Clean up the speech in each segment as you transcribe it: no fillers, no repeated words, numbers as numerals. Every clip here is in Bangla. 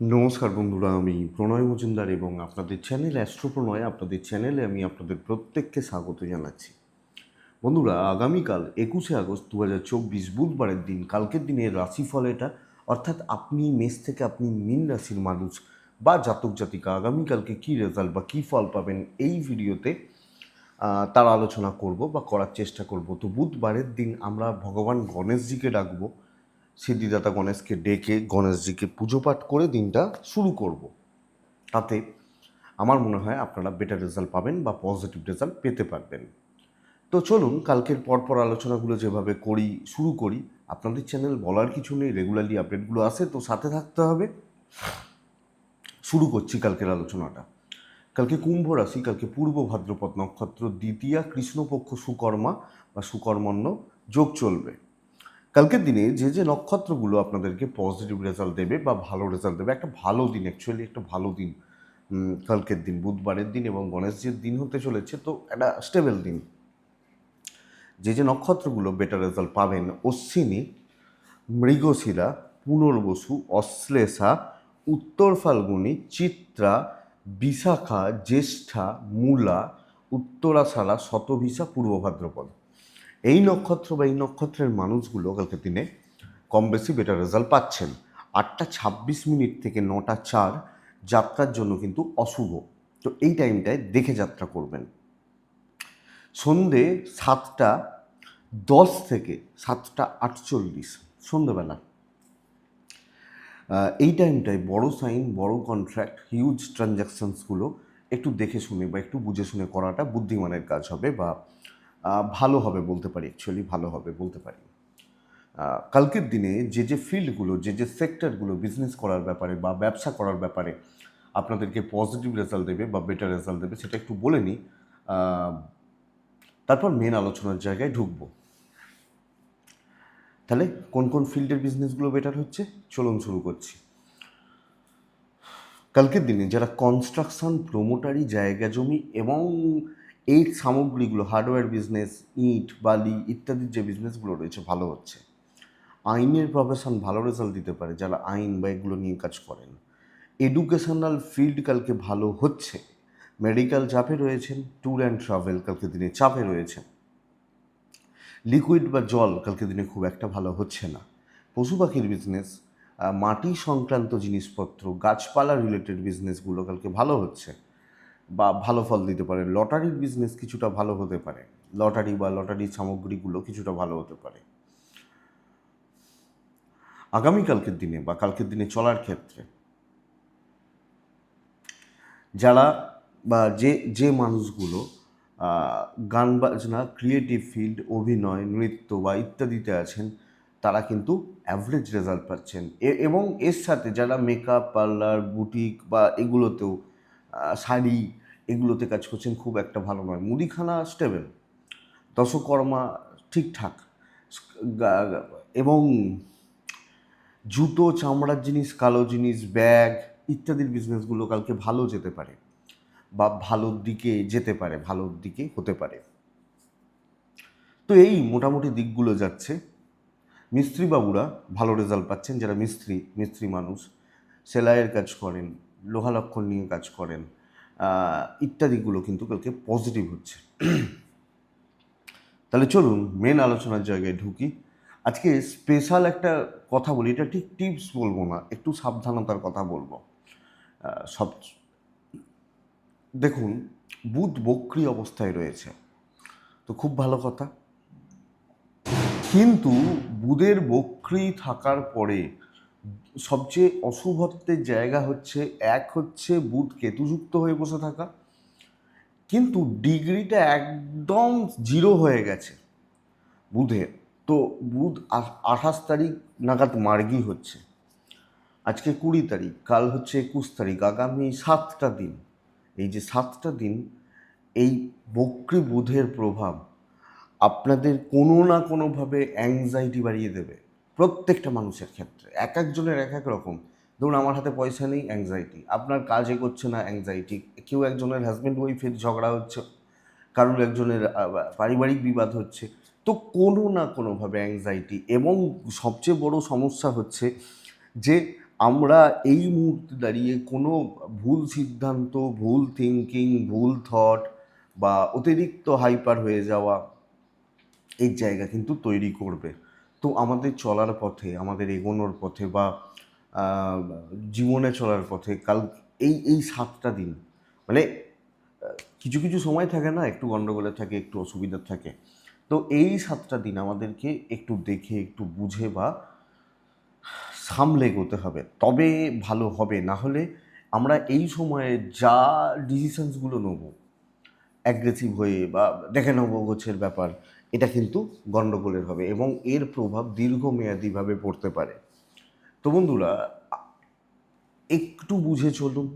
নমস্কার বন্ধুরা, আমি প্রণয় মজুমদার এবং আপনাদের চ্যানেল অ্যাস্ট্রো প্রণয়, আপনাদের চ্যানেলে আমি আপনাদের প্রত্যেককে স্বাগত জানাচ্ছি। বন্ধুরা, আগামীকাল 21শে আগস্ট 2024 বুধবারের দিন, কালকের দিনের রাশিফল এটা, অর্থাৎ আপনি মেষ থেকে আপনি মীন রাশির মানুষ বা জাতক জাতিকা আগামীকালকে কী রেজাল্ট বা কী ফল পাবেন এই ভিডিওতে তার আলোচনা করব বা করার চেষ্টা করব। তো বুধবারের দিন আমরা ভগবান গণেশজিকে ডাকবো, সিদ্ধিদাতা গণেশকে ডেকে গণেশজিকে পুজো পাঠ করে দিনটা শুরু করব। তাতে আমার মনে হয় আপনারা বেটার রেজাল্ট পাবেন বা পজিটিভ রেজাল্ট পেতে পারবেন। তো চলুন কালকের পরপর আলোচনাগুলো যেভাবে করি শুরু করি। আপনাদের চ্যানেল বলার কিছু নেই, রেগুলারলি আপডেটগুলো আসে, তো সাথে থাকতে হবে। শুরু করছি কালকের আলোচনাটা। কালকে কুম্ভ রাশি, কালকে পূর্ব ভাদ্রপদ নক্ষত্র, দ্বিতীয়া কৃষ্ণপক্ষ সুকর্মা বা সুকর্মণ্য যোগ চলবে। কালকের দিনে যে যে নক্ষত্রগুলো আপনাদেরকে পজিটিভ রেজাল্ট দেবে বা ভালো রেজাল্ট দেবে, একটা ভালো দিন, অ্যাকচুয়ালি একটা ভালো দিন কালকের দিন, বুধবারের দিন এবং গণেশজির দিন হতে চলেছে, তো একটা স্টেবল দিন। যে যে নক্ষত্রগুলো বেটার রেজাল্ট পাবেন: অশ্বিনী, মৃগশিরা, পুনর্বসু, অশ্লেষা, উত্তর ফাল্গুনী, চিত্রা, বিশাখা, জ্যেষ্ঠা, মূলা, উত্তরাষাঢ়া, শতভিষা, পূর্ব ভাদ্রপদ। এই নক্ষত্র বা এই নক্ষত্রের মানুষগুলো কালকের দিনে কম বেশি বেটার রেজাল্ট পাচ্ছেন। 8টা 26 মিনিট থেকে 9টা 4 যাত্রার জন্য কিন্তু অশুভ, তো এই টাইমটায় দেখে যাত্রা করবেন। সন্ধে 7টা 10 থেকে 7টা 48 সন্ধেবেলা, এই টাইমটায় বড় সাইন, বড় কন্ট্রাক্ট, হিউজ ট্রানজ্যাকশানসগুলো একটু দেখে শুনে বা একটু বুঝে শুনে করাটা বুদ্ধিমানের কাজ হবে বা ভালো হবে বলতে পারি, অ্যাকচুয়ালি ভালো হবে বলতে পারি। কালকের দিনে যে যে ফিল্ডগুলো, যে যে সেক্টরগুলো বিজনেস করার ব্যাপারে বা ব্যবসা করার ব্যাপারে আপনাদেরকে পজিটিভ রেজাল্ট দেবে বা বেটার রেজাল্ট দেবে সেটা একটু বলে নিই, তারপর মেন আলোচনার জায়গায় ঢুকবো। তাহলে কোন কোন ফিল্ডের বিজনেসগুলো বেটার হচ্ছে চলুন শুরু করছি। কালকের দিনে যারা কনস্ট্রাকশন, প্রোমোটারি, জায়গা জমি এবং এই সামগ্রীগুলো, হার্ডওয়্যার বিজনেস, ইট, বালি ইত্যাদির যে বিজনেসগুলো রয়েছে ভালো হচ্ছে। আইনের প্রফেশন ভালো রেজাল্ট দিতে পারে যারা আইন বা এগুলো নিয়ে কাজ করেন। এডুকেশনাল ফিল্ড কালকে ভালো হচ্ছে। মেডিকেল চাপে রয়েছেন, ট্যুর অ্যান্ড ট্রাভেল কালকে দিনে চাপে রয়েছেন। লিকুইড বা জল কালকে দিনে খুব একটা ভালো হচ্ছে না। পশু পাখির বিজনেস, মাটি সংক্রান্ত জিনিসপত্র, গাছপালা রিলেটেড বিজনেসগুলো কালকে ভালো হচ্ছে বা ভালো ফল দিতে পারে। লটারির বিজনেস কিছুটা ভালো হতে পারে, লটারি বা লটারির সামগ্রীগুলো কিছুটা ভালো হতে পারে। আগামীকালকের দিনে বা কালকের দিনে চলার ক্ষেত্রে যারা বা যে যে মানুষগুলো গান বাজনা, ক্রিয়েটিভ ফিল্ড, অভিনয়, নৃত্য বা ইত্যাদিতে আছেন তারা কিন্তু অ্যাভারেজ রেজাল্ট পাচ্ছেন। এবং এর সাথে যারা মেকআপ, পার্লার, বুটিক বা এগুলোতেও, শাড়ি, এগুলোতে কাজ করছেন খুব একটা ভালো নয়। মুদিখানা স্টেবল, দশকর্মা ঠিকঠাক, এবং জুতো, চামড়ার জিনিস, কালো জিনিস, ব্যাগ ইত্যাদির বিজনেসগুলো কালকে ভালো যেতে পারে বা ভালোর দিকে যেতে পারে, ভালোর দিকে হতে পারে। তো এই মোটামুটি দিকগুলো যাচ্ছে। মিস্ত্রি বাবুরা ভালো রেজাল্ট পাচ্ছেন, যারা মিস্ত্রি মানুষ, সেলাইয়ের কাজ করেন, লোহা লক্কর নিয়ে কাজ করেন, ইত্যাদিগুলো কিন্তু কালকে পজিটিভ হচ্ছে। তাহলে চলুন মেন আলোচনার জায়গায় ঢুকি। আজকে স্পেশাল একটা কথা বলি, এটা ঠিক টিপস বলবো না, একটু সাবধানতার কথা বলবো। সব দেখুন, বুধ বক্রী অবস্থায় রয়েছে, তো খুব ভালো কথা। কিন্তু বুধের বক্রী থাকার পরে সবচেয়ে অশুভত্বের জায়গা হচ্ছে, এক হচ্ছে বুধ কেতুযুক্ত হয়ে বসে থাকা, কিন্তু ডিগ্রিটা একদম জিরো হয়ে গেছে বুধের। তো বুধ 28 তারিখ নাগাদ মার্গী হচ্ছে, আজকে 20 তারিখ, কাল হচ্ছে 21 তারিখ, আগামী 7টা দিন, এই যে 7টা দিন এই বক্রী বুধের প্রভাব আপনাদের কোনো না কোনোভাবে অ্যাংজাইটি বাড়িয়ে দেবে। প্রত্যেকটা মানুষের ক্ষেত্রে এক একজনের এক এক রকম। ধরুন আমার হাতে পয়সা নেই, অ্যাংজাইটি; আপনার কাজ এগোচ্ছে না, অ্যাংজাইটি; কেউ একজনের হাজব্যান্ড ওয়াইফের ঝগড়া হচ্ছে, কারোর একজনের পারিবারিক বিবাদ হচ্ছে, তো কোনো না কোনোভাবে অ্যাংজাইটি। এবং সবচেয়ে বড় সমস্যা হচ্ছে যে আমরা এই মুহূর্তে দাঁড়িয়ে কোনো ভুল সিদ্ধান্ত, ভুল থিঙ্কিং, ভুল থট বা অতিরিক্ত হাইপার হয়ে যাওয়া এই জায়গা কিন্তু তৈরি করবে। তো আমাদের চলার পথে, আমাদের এগোনোর পথে বা জীবনে চলার পথে এই 7টা দিন মানে কিছু কিছু সময় থাকে না, একটু গণ্ডগোলের থাকে, একটু অসুবিধার থাকে। তো এই 7টা দিন আমাদেরকে একটু দেখে, একটু বুঝে বা সামলে এগোতে হবে, তবে ভালো হবে। না হলে আমরা এই সময়ে যা ডিসিশনসগুলো নেব অ্যাগ্রেসিভ হয়ে বা দেখে নেবো গোছের ব্যাপার, এটা কিন্তু গণ্ডগোলের হবে এবং এর প্রভাব দীর্ঘমেয়াদীভাবে পড়তে পারে। তো বন্ধুরা, একটু বুঝে চলুন,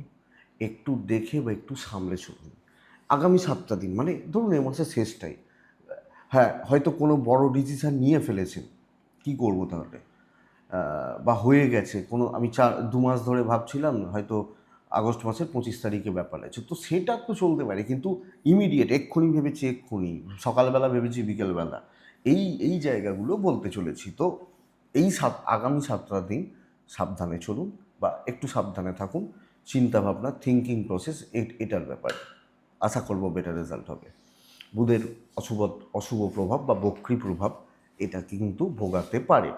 একটু দেখে বা একটু সামলে চলুন। আগামী 7টা দিন মানে ধরুন এ মাসের শেষটাই, হ্যাঁ হয়তো কোনো বড় ডিসিশান নিয়ে ফেলেছেন, কি করব তাহলে, বা হয়ে গেছে কোনো, আমি 2 মাস ধরে ভাবছিলাম হয়তো আগস্ট মাসের 25 তারিখে ব্যাপার আছে, তো সেটা তো চলতে পারে, কিন্তু ইমিডিয়েট এক্ষুনি ভেবেছি, এক্ষুনি সকালবেলা ভেবেছি বিকেলবেলা, এই জায়গাগুলো বলতে চলেছি। তো আগামী 7টা দিন সাবধানে চলুন বা একটু সাবধানে থাকুন, চিন্তাভাবনা, থিঙ্কিং প্রসেস এটার ব্যাপারে আশা করব বেটার রেজাল্ট হবে। বুধের অশুভ অশুভ প্রভাব বা বক্রী প্রভাব এটা কিন্তু ভোগাতে পারে।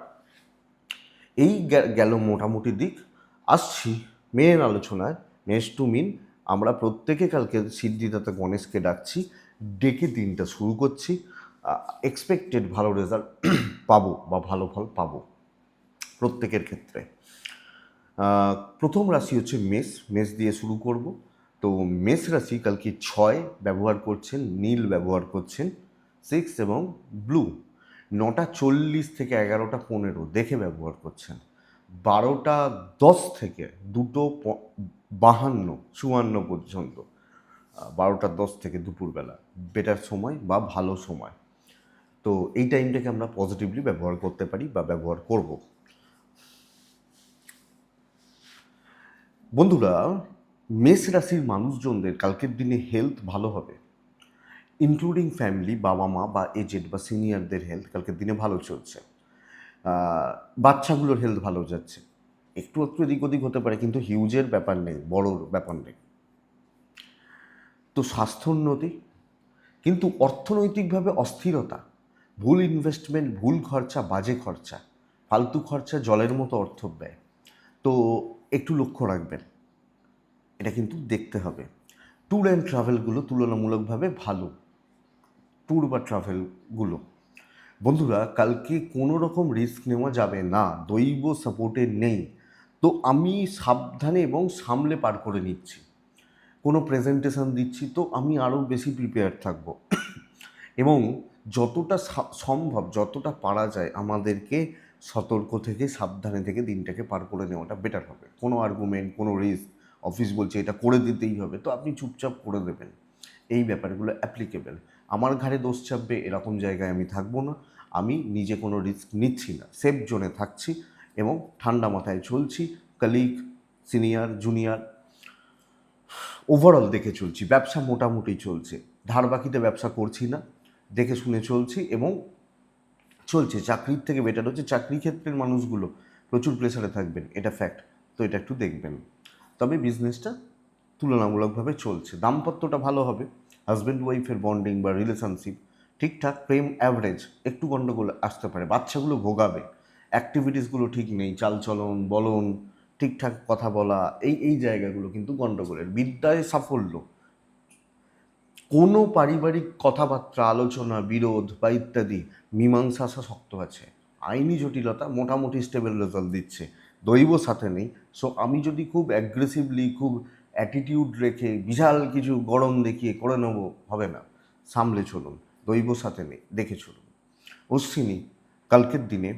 এই গেল মোটামুটি দিক। আসছি মেন আলোচনায়, মেষ টু মিন। আমরা প্রত্যেকে কালকে সিদ্ধিদাতা গণেশকে ডাকছি, ডেকে দিনটা শুরু করছি। এক্সপেক্টেড ভালো রেজাল্ট পাবো বা ভালো ফল পাবো প্রত্যেকের ক্ষেত্রে। প্রথম রাশি হচ্ছে মেষ, মেষ দিয়ে শুরু করব। তো মেষ রাশি কালকে 6 ব্যবহার করছেন, নীল ব্যবহার করছেন, 6 এবং ব্লু। 9:40 থেকে 11:15 দেখে ব্যবহার করছেন। 12:10 থেকে 2:52 পর্যন্ত, 12:10 থেকে দুপুরবেলা বেটার সময় বা ভালো সময়। তো এই টাইমটাকে আমরা পজিটিভলি ব্যবহার করতে পারি বা ব্যবহার করব। বন্ধুরা, মেষ রাশির মানুষজনদের কালকের দিনে হেলথ ভালো হবে, ইনক্লুডিং ফ্যামিলি, বাবা মা বা এজেড বা সিনিয়রদের হেলথ কালকের দিনে ভালো চলছে। বাচ্চাগুলোর হেলথ ভালো যাচ্ছে, একটু একটু এদিক ওদিক হতে পারে, কিন্তু হিউজের ব্যাপার নেই, বড় ব্যাপার নেই। তো স্বাস্থ্যোন্নতি, কিন্তু অর্থনৈতিকভাবে অস্থিরতা, ভুল ইনভেস্টমেন্ট, ভুল খরচা, বাজে খরচা, ফালতু খরচা, জলের মতো অর্থ ব্যয়। তো একটু লক্ষ্য রাখবেন, এটা কিন্তু দেখতে হবে। ট্যুর অ্যান্ড ট্রাভেলগুলো তুলনামূলকভাবে ভালো, ট্যুর বা ট্রাভেলগুলো। বন্ধুরা, কালকে কোনো রকম রিস্ক নেওয়া যাবে না, দৈব সাপোর্টে নেই। তো আমি সাবধানে এবং সামলে পার করে নিচ্ছি। কোনো প্রেজেন্টেশন দিচ্ছি তো আমি আরও বেশি প্রিপেয়ার থাকব এবং যতটা সম্ভব, যতটা পারা যায় আমাদেরকে সতর্ক থেকে, সাবধানে থেকে দিনটাকে পার করে নেওয়াটা বেটার হবে। কোনো আর্গুমেন্ট, কোনো রিস্ক, অফিস বলছে এটা করে দিতেই হবে, তো আপনি চুপচাপ করে দেবেন। এই ব্যাপারগুলো অ্যাপ্লিকেবল। আমার ঘাড়ে দোষ চাপবে এরকম জায়গায় আমি থাকবো না। আমি নিজে কোনো রিস্ক নিচ্ছি না, সেফ জোনে থাকছি এবং ঠান্ডা মাথায় চলছি। কলিগ, সিনিয়র, জুনিয়র, ওভারঅল দেখে চলছি। ব্যবসা মোটামুটি চলছে, ধার বাকিতে ব্যবসা করছি না, দেখে শুনে চলছি এবং চলছে। চাকরির থেকে বেটার হচ্ছে, চাকরি ক্ষেত্রের মানুষগুলো প্রচুর প্রেসারে থাকবেন, এটা ফ্যাক্ট। তো এটা একটু দেখবেন। তবে বিজনেসটা তুলনামূলকভাবে চলছে। দাম্পত্যটা ভালো হবে, হাজব্যান্ড ওয়াইফের বন্ডিং বা রিলেশনশিপ ঠিকঠাক, প্রেম অ্যাভারেজ, একটু গণ্ডগোল আসতে পারে, বাচ্চাগুলো ভোগাবে, অ্যাক্টিভিটিসগুলো ঠিক নেই, চালচলন, বলন, ঠিকঠাক কথা বলা, এই জায়গাগুলো কিন্তু গণ্ডগোলের। বিদ্যায় সাফল্য, কোনো পারিবারিক কথাবার্তা, আলোচনা, বিরোধ বা ইত্যাদি মীমাংসা আসা শক্ত আছে। আইনি জটিলতা মোটামুটি স্টেবল রেজাল্ট দিচ্ছে, দৈব সাথে নেই। সো আমি যদি খুব অ্যাগ্রেসিভলি, খুব অ্যাটিটিউড রেখে বিশাল কিছু গরম দেখিয়ে করে নেবো, হবে না। সামলে চলুন, দৈব সাথে নেই, দেখে চলুন। অশ্বিনী, কালকের দিনে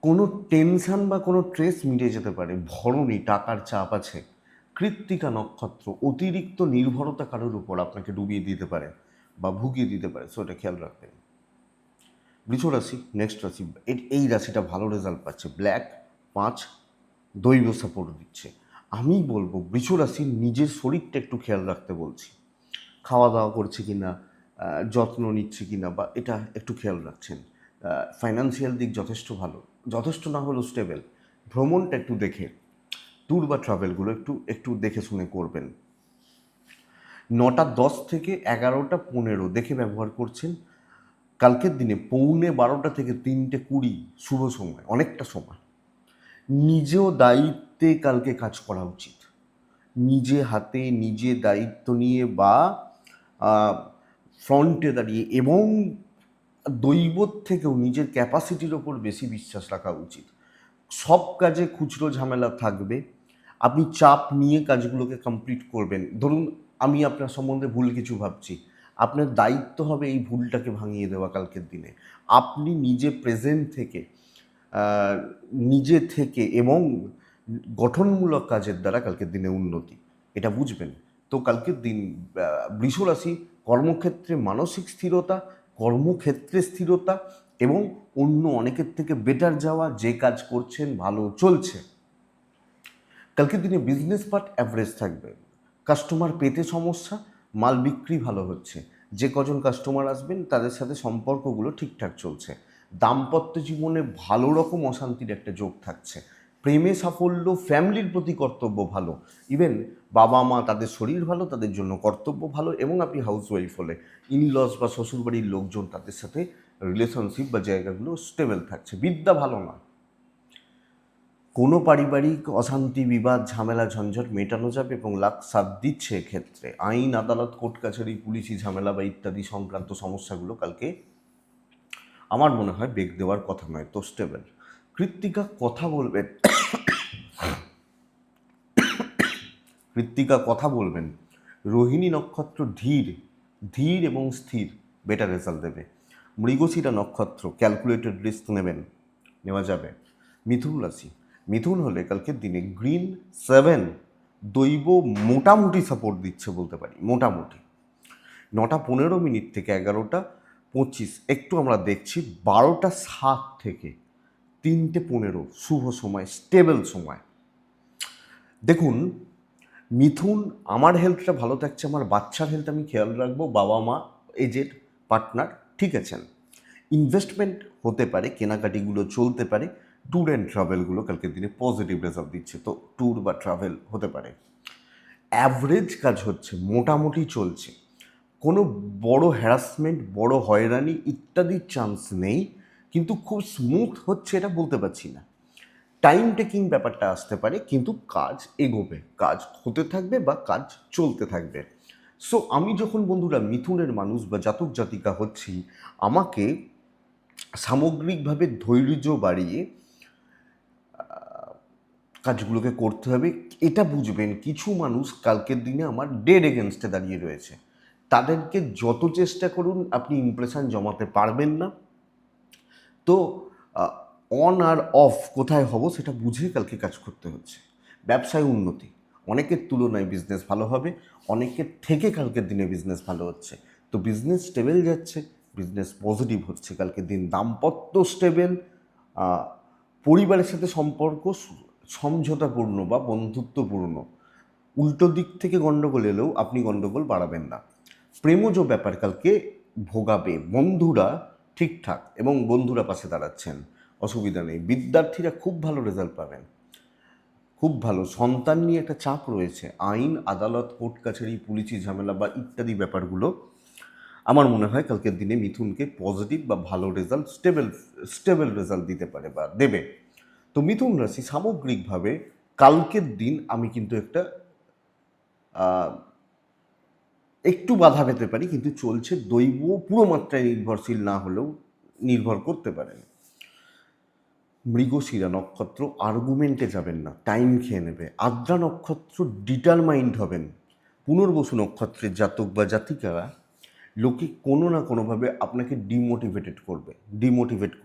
কোনো টেনশন বা কোনো ট্রেস মিটে যেতে পারে। ভরণী, টাকার চাপ আছে। কৃত্তিকা নক্ষত্র, অতিরিক্ত নির্ভরতা কারোর উপর আপনাকে ডুবিয়ে দিতে পারে বা ভুগিয়ে দিতে পারে, সো এটা খেয়াল রাখবেন। বৃষ রাশি, নেক্সট রাশি, এই রাশিটা ভালো রেজাল্ট পাচ্ছে। ব্ল্যাক 5 দৈব সাপোর্ট দিচ্ছে। আমি বলবো বৃষ রাশির নিজের শরীরটা একটু খেয়াল রাখতে বলছি। খাওয়া দাওয়া করছে কি না, যত্ন নিচ্ছে কি না, বা এটা একটু খেয়াল রাখছেন। ফাইন্যান্সিয়াল দিক যথেষ্ট ভালো, যথেষ্ট না হলেও স্টেবল। ভ্রমণটা একটু দেখে, ট্যুর বা ট্রাভেলগুলো একটু একটু দেখে শুনে করবেন। 9:10 থেকে 11:15 দেখে ব্যবহার করছেন। কালকের দিনে 11:45 থেকে 3:20 শুভ সময়, অনেকটা সময়। নিজেও দায়িত্বে কালকে কাজ করা উচিত, নিজে হাতে নিজে দায়িত্ব নিয়ে বা ফ্রন্টে দাঁড়িয়ে, এবং দৈবত থেকেও নিজের ক্যাপাসিটির ওপর বেশি বিশ্বাস রাখা উচিত। সব কাজে খুচরো ঝামেলা থাকবে, আপনি চাপ নিয়ে কাজগুলোকে কমপ্লিট করবেন। ধরুন আমি আপনার সম্বন্ধে ভুল কিছু ভাবছি, আপনার দায়িত্ব হবে এই ভুলটাকে ভাঙিয়ে দেওয়া কালকের দিনে। আপনি নিজে প্রেজেন্ট থেকে, আহ, নিজে থেকে এবং গঠনমূলক কাজের দ্বারা কালকের দিনে উন্নতি, এটা বুঝবেন। তো কালকের দিন বৃষ রাশি, কর্মক্ষেত্রে মানসিক স্থিরতা, কর্মক্ষেত্রে স্থিরতা এবং অন্য অনেকের থেকে বেটার যাওয়া, যে কাজ করছেন ভালো চলছে। কালকের দিনে বিজনেস পার্ট অ্যাভারেজ থাকবে, কাস্টমার পেতে সমস্যা, মাল বিক্রি ভালো হচ্ছে, যে কজন কাস্টমার আসবেন তাদের সাথে সম্পর্কগুলো ঠিকঠাক চলছে। দাম্পত্য জীবনে ভালো রকম অশান্তির একটা যোগ থাকছে, প্রেমে সাফল্য, ফ্যামিলির প্রতি কর্তব্য ভালো, ইভেন বাবা মা তাদের শরীর ভালো, তাদের জন্য কর্তব্য ভালো, এবং আপনি হাউসওয়াইফ হলে ইনলস বা শ্বশুরবাড়ির লোকজন তাদের সাথে রিলেশনশিপ বা জায়গাগুলো স্টেবল থাকছে। বিদ্যা ভালো না, কোনো পারিবারিক অশান্তি, বিবাদ, ঝামেলা, ঝঞ্ঝট মেটানো যাবে এবং লাখ সাথ দিচ্ছে। এক্ষেত্রে আইন, আদালত, কোর্ট কাছারি, পুলিশি ঝামেলা বা ইত্যাদি সংক্রান্ত সমস্যাগুলো কালকে আমার মনে হয় বেগ দেওয়ার কথা নয়, তো স্টেবল। কৃত্তিকা কথা বলবেন, কৃত্তিকা কথা বলবেন। রোহিণী নক্ষত্র ধীর ধীর এবং স্থির, বেটার রেজাল্ট দেবে। মৃগশিরা নক্ষত্র ক্যালকুলেটেড রিস্ক নেওয়া যাবে। মিথুন রাশি, মিথুন হলে কালকের দিনে গ্রিন 7 দৈব মোটামুটি সাপোর্ট দিচ্ছে বলতে পারি, মোটামুটি। 9:15 থেকে 11:25 একটু আমরা দেখছি, 12:07 থেকে 3:15 শুভ সময়, স্টেবল সময়। দেখুন মিথুন, আমার হেলথটা ভালো থাকছে, আমার বাচ্চার হেলথ আমি খেয়াল রাখবো, বাবা মা, এজেড পার্টনার ঠিক আছেন। ইনভেস্টমেন্ট হতে পারে, কেনাকাটিগুলো চলতে পারে, ট্যুর অ্যান্ড ট্রাভেলগুলো কালকের দিনে পজিটিভ রেজাল্ট দিচ্ছে, তো ট্যুর বা ট্রাভেল হতে পারে। অ্যাভারেজ কাজ হচ্ছে, মোটামুটি চলছে, কোনো বড় হ্যারাসমেন্ট, বড় হয়রানি ইত্যাদির চান্স নেই, কিন্তু খুব স্মুথ হচ্ছে এটা বলতে পারছি না। টাইম টেকিং ব্যাপারটা আসতে পারে, কিন্তু কাজ এগোবে, কাজ হতে থাকবে বা কাজ চলতে থাকবে। সো আমি যখন বন্ধুরা মিথুনের মানুষ বা জাতক জাতিকা হচ্ছি, আমাকে সামগ্রিকভাবে ধৈর্য বাড়িয়ে কাজগুলোকে করতে হবে। এটা বুঝবেন, কিছু মানুষ কালকের দিনে আমার ডেড এগেনস্টে দাঁড়িয়ে রয়েছে, তাদেরকে যত চেষ্টা করুন আপনি ইমপ্রেশন জমাতে পারবেন না। তো অন আর অফ কোথায় হব সেটা বুঝে কালকে কাজ করতে হচ্ছে। ব্যবসায় উন্নতি, অনেকের তুলনায় বিজনেস ভালো হবে, অনেকের থেকে কালকের দিনে বিজনেস ভালো হচ্ছে, তো বিজনেস স্টেবল যাচ্ছে, বিজনেস পজিটিভ হচ্ছে কালকের দিন। দাম্পত্য স্টেবল, পরিবারের সাথে সম্পর্ক সমঝোতাপূর্ণ বা বন্ধুত্বপূর্ণ, উল্টো দিক থেকে গণ্ডগোল এলেও আপনি গণ্ডগোল বাড়াবেন না। প্রেমজ ব্যাপার কালকে ভোগাবে, বন্ধুরা ঠিকঠাক এবং বন্ধুরা পাশে দাঁড়াচ্ছেন, অসুবিধা নেই। বিদ্যার্থীরা খুব ভালো রেজাল্ট পাবেন, খুব ভালো। সন্তান নিয়ে একটা চাপ রয়েছে, আইন, আদালত, কোর্ট কাছারি, পুলিশি ঝামেলা বা ইত্যাদি ব্যাপারগুলো আমার মনে হয় কালকের দিনে মিথুনকে পজিটিভ বা ভালো রেজাল্ট, স্টেবল রেজাল্ট দিতে পারে বা দেবে। তো মিথুন রাশি সামগ্রিকভাবে কালকের দিন আমি কিন্তু একটা একটু বাধা পেতে পারি, কিন্তু চলছে। দৈব পুরো মাত্রায় নির্ভরশীল না হলেও নির্ভর করতে পারেন। মৃগশিরা নক্ষত্র আর্গুমেন্টে যাবেন না, টাইম খেয়ে নেবে। আদ্রা নক্ষত্র ডিটারমাইন্ড হবেন। পুনর্বসু নক্ষত্রের জাতক বা জাতিকারা, লোকে কোনো না কোনোভাবে আপনাকে ডিমোটিভেট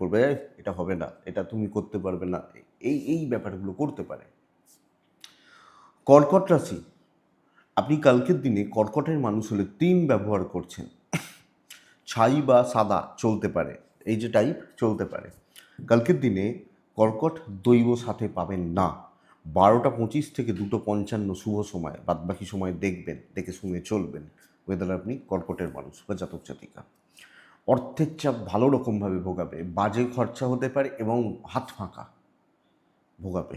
করবে, এটা হবে না, এটা তুমি করতে পারবে না, এই ব্যাপারগুলো করতে পারে। কর্কট রাশি, আপনি কালকের দিনে কর্কটের মানুষ হলে 3 ব্যবহার করছেন, ছাই বা সাদা চলতে পারে, এই যে টাইপ চলতে পারে। কালকের দিনে কর্কট দৈব সাথে পাবেন না। 12:25 থেকে 2:55 শুভ সময়, বাদবাকি সময় দেখবেন, দেখে শুনে চলবেন ওয়েদার আপনি কর্কটের মানুষ বা জাতক জাতিকা। অর্থের চাপ ভালো রকমভাবে ভোগাবে, বাজে খরচা হতে পারে এবং হাত ফাঁকা ভোগাবে।